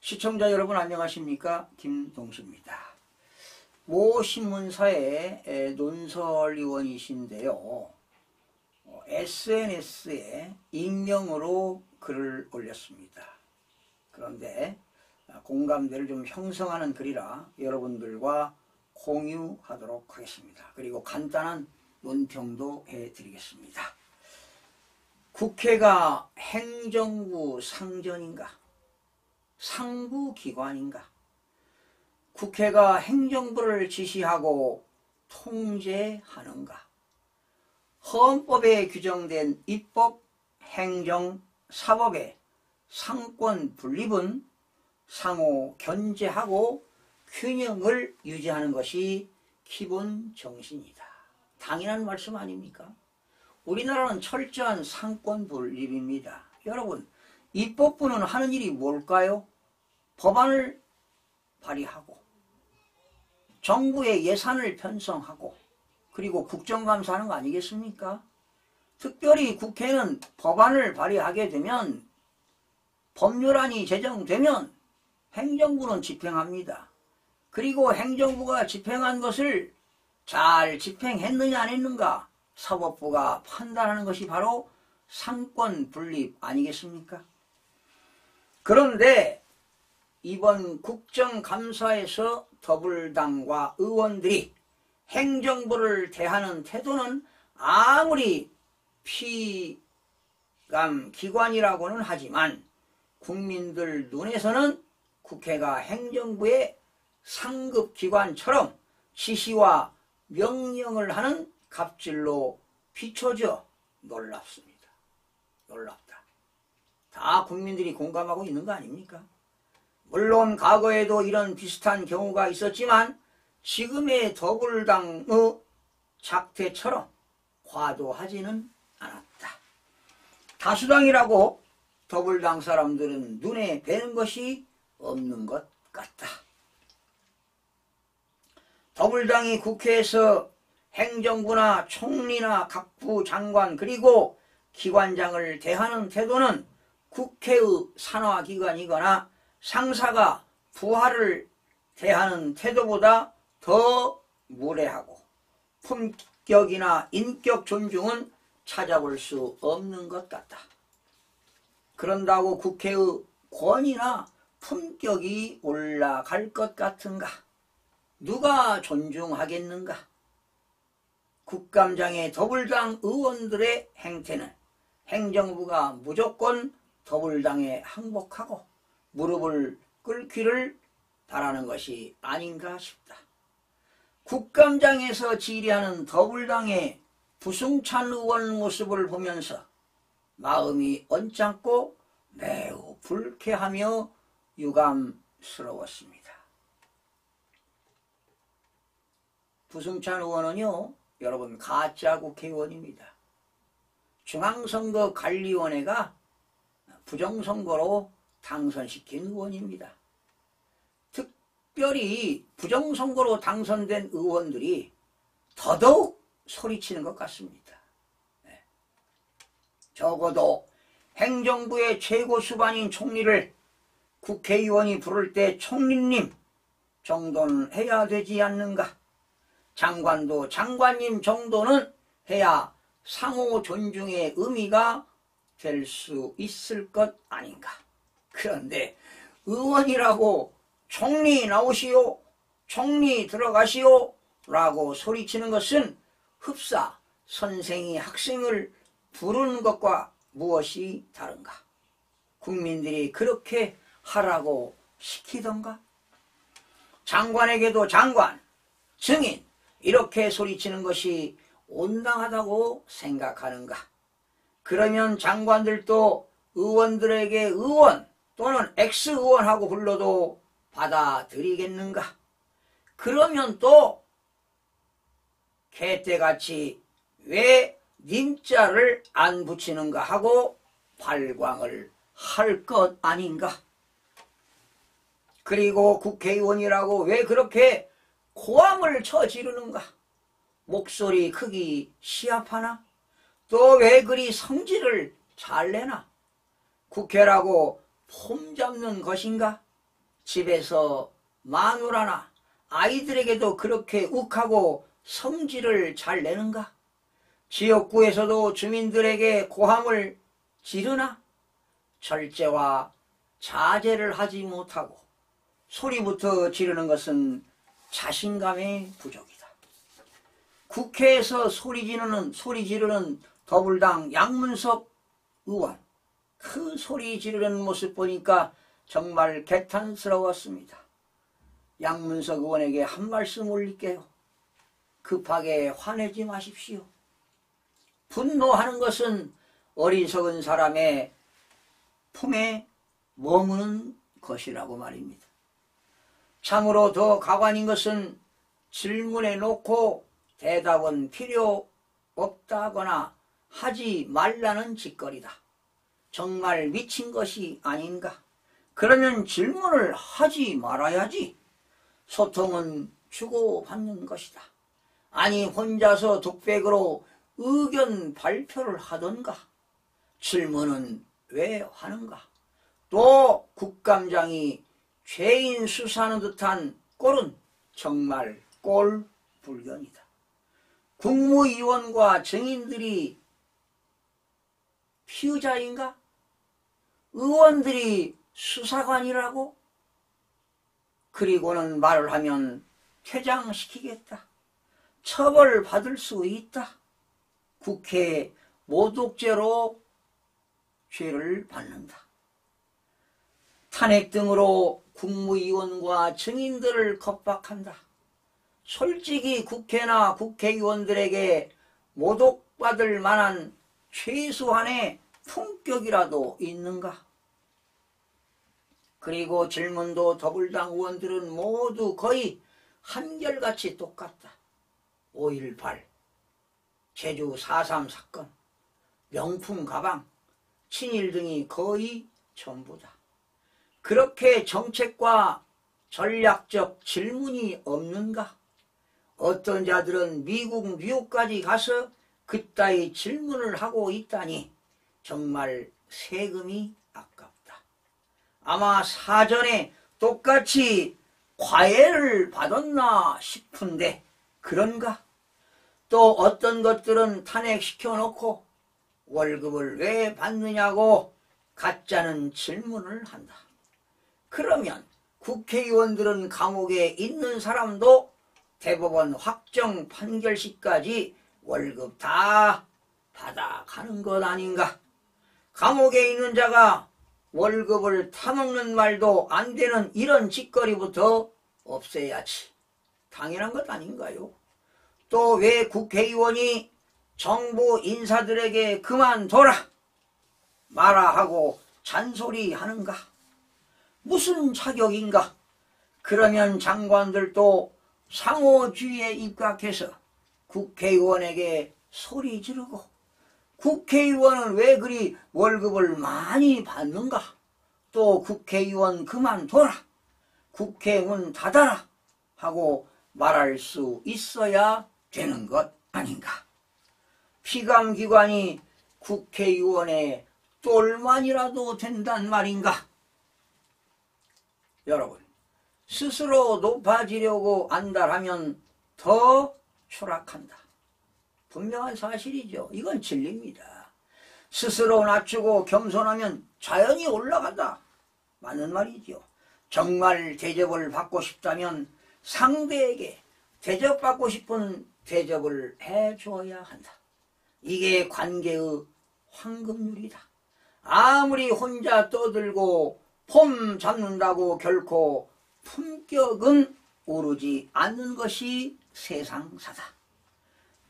시청자 여러분 안녕하십니까? 김동수입니다. 모 신문사의 논설위원이신데요. SNS에 익명으로 글을 올렸습니다. 그런데 공감대를 좀 형성하는 글이라 여러분들과 공유하도록 하겠습니다. 그리고 간단한 논평도 해드리겠습니다. 국회가 행정부 상전인가? 상부기관인가? 국회가 행정부를 지시하고 통제하는가? 헌법에 규정된 입법, 행정, 사법의 상권 분립은 상호 견제하고 균형을 유지하는 것이 기본 정신이다. 당연한 말씀 아닙니까? 우리나라는 철저한 상권 분립입니다. 여러분, 입법부는 하는 일이 뭘까요? 법안을 발의하고 정부의 예산을 편성하고 그리고 국정감사하는 거 아니겠습니까? 특별히 국회는 법안을 발의하게 되면 법률안이 제정되면 행정부는 집행합니다. 그리고 행정부가 집행한 것을 잘 집행했느냐 안 했는가 사법부가 판단하는 것이 바로 상권 분립 아니겠습니까? 그런데 이번 국정감사에서 더불당과 의원들이 행정부를 대하는 태도는 아무리 피감기관이라고는 하지만 국민들 눈에서는 국회가 행정부의 상급기관처럼 지시와 명령을 하는 갑질로 비춰져 놀랍습니다. 놀랍다. 다 국민들이 공감하고 있는 거 아닙니까? 물론 과거에도 이런 비슷한 경우가 있었지만 지금의 더불당의 작태처럼 과도하지는 않았다. 다수당이라고 더불당 사람들은 눈에 뵈는 것이 없는 것 같다. 더불당이 국회에서 행정부나 총리나 각부 장관 그리고 기관장을 대하는 태도는 국회의 산하기관이거나 상사가 부하를 대하는 태도보다 더 무례하고 품격이나 인격 존중은 찾아볼 수 없는 것 같다. 그런다고 국회의 권위나 품격이 올라갈 것 같은가? 누가 존중하겠는가? 국감장의 더불당 의원들의 행태는 행정부가 무조건 더불당에 항복하고 무릎을 꿇기를 바라는 것이 아닌가 싶다. 국감장에서 질의하는 더불당의 부승찬 의원 모습을 보면서 마음이 언짢고 매우 불쾌하며 유감스러웠습니다. 부승찬 의원은요, 여러분 가짜 국회의원입니다. 중앙선거관리위원회가 부정선거로 당선시킨 의원입니다. 특별히 부정선거로 당선된 의원들이 더더욱 소리치는 것 같습니다. 적어도 행정부의 최고 수반인 총리를 국회의원이 부를 때 총리님 정도는 해야 되지 않는가? 장관도 장관님 정도는 해야 상호 존중의 의미가 될 수 있을 것 아닌가? 그런데 의원이라고 총리 나오시오, 총리 들어가시오 라고 소리치는 것은 흡사 선생이 학생을 부르는 것과 무엇이 다른가? 국민들이 그렇게 하라고 시키던가? 장관에게도 장관, 증인 이렇게 소리치는 것이 온당하다고 생각하는가? 그러면 장관들도 의원들에게 의원 또는 엑스의원하고 불러도 받아들이겠는가? 그러면 또 개떼같이 왜 님자를 안 붙이는가 하고 발광을 할 것 아닌가? 그리고 국회의원이라고 왜 그렇게 고함을 쳐 지르는가? 목소리 크기 시합하나? 또 왜 그리 성질을 잘 내나? 국회라고 폼 잡는 것인가? 집에서 마누라나 아이들에게도 그렇게 욱하고 성질을 잘 내는가? 지역구에서도 주민들에게 고함을 지르나? 절제와 자제를 하지 못하고 소리부터 지르는 것은 자신감의 부족이다. 국회에서 소리 지르는 더불당 양문석 의원, 그 소리 지르는 모습 보니까 정말 개탄스러웠습니다. 양문석 의원에게 한 말씀 올릴게요. 급하게 화내지 마십시오. 분노하는 것은 어리석은 사람의 품에 머무는 것이라고 말입니다. 참으로 더 가관인 것은 질문해 놓고 대답은 필요 없다거나 하지 말라는 짓거리다. 정말 미친 것이 아닌가? 그러면 질문을 하지 말아야지. 소통은 주고받는 것이다. 아니 혼자서 독백으로 의견 발표를 하던가. 질문은 왜 하는가? 또 국감장이 죄인 수사하는 듯한 꼴은 정말 꼴불견이다. 국무위원과 증인들이 피의자인가? 의원들이 수사관이라고? 그리고는 말을 하면 퇴장시키겠다. 처벌받을 수 있다. 국회 모독죄로 죄를 받는다. 탄핵 등으로 국무위원과 증인들을 겁박한다. 솔직히 국회나 국회의원들에게 모독받을 만한 최소한의 품격이라도 있는가? 그리고 질문도 더불당 의원들은 모두 거의 한결같이 똑같다. 5.18, 제주 4.3 사건, 명품 가방, 친일 등이 거의 전부다. 그렇게 정책과 전략적 질문이 없는가? 어떤 자들은 미국 뉴욕까지 가서 그따위 질문을 하고 있다니 정말 세금이 아깝다. 아마 사전에 똑같이 과외를 받았나 싶은데 그런가? 또 어떤 것들은 탄핵시켜 놓고 월급을 왜 받느냐고 가짜는 질문을 한다. 그러면 국회의원들은 감옥에 있는 사람도 대법원 확정 판결 시까지 월급 다 받아가는 것 아닌가? 감옥에 있는 자가 월급을 타먹는 말도 안 되는 이런 짓거리부터 없애야지. 당연한 것 아닌가요? 또 왜 국회의원이 정부 인사들에게 그만둬라 마라 하고 잔소리하는가? 무슨 자격인가? 그러면 장관들도 상호주의에 입각해서 국회의원에게 소리 지르고 국회의원은 왜 그리 월급을 많이 받는가? 또 국회의원 그만둬라, 국회 문 닫아라 하고 말할 수 있어야 되는 것 아닌가? 피감기관이 국회의원의 똘만이라도 된단 말인가? 여러분, 스스로 높아지려고 안달하면 더 추락한다. 분명한 사실이죠. 이건 진리입니다. 스스로 낮추고 겸손하면 자연히 올라간다. 맞는 말이죠. 정말 대접을 받고 싶다면 상대에게 대접받고 싶은 대접을 해줘야 한다. 이게 관계의 황금률이다. 아무리 혼자 떠들고 폼 잡는다고 결코 품격은 오르지 않는 것이 세상사다.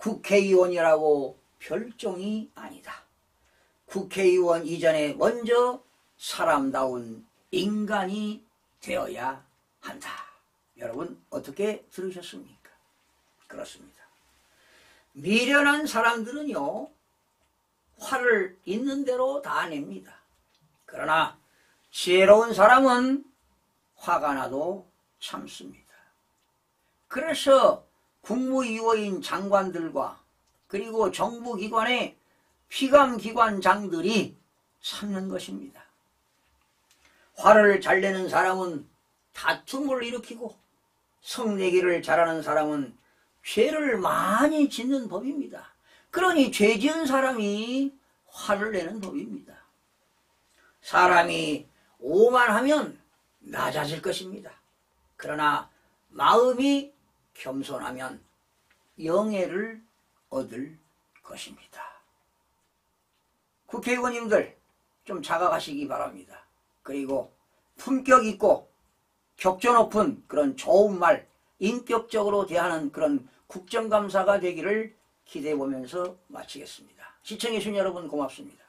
국회의원이라고 별종이 아니다. 국회의원 이전에 먼저 사람다운 인간이 되어야 한다. 여러분 어떻게 들으셨습니까? 그렇습니다. 미련한 사람들은요, 화를 있는 대로 다 냅니다. 그러나 지혜로운 사람은 화가 나도 참습니다. 그래서 국무위원인 장관들과 그리고 정부기관의 피감기관장들이 참는 것입니다. 화를 잘 내는 사람은 다툼을 일으키고 성내기를 잘하는 사람은 죄를 많이 짓는 법입니다. 그러니 죄 지은 사람이 화를 내는 법입니다. 사람이 오만하면 낮아질 것입니다. 그러나 마음이 겸손하면 영예를 얻을 것입니다. 국회의원님들 좀 자각하시기 바랍니다. 그리고 품격 있고 격조 높은 그런 좋은 말, 인격적으로 대하는 그런 국정감사가 되기를 기대해 보면서 마치겠습니다. 시청해 주신 여러분 고맙습니다.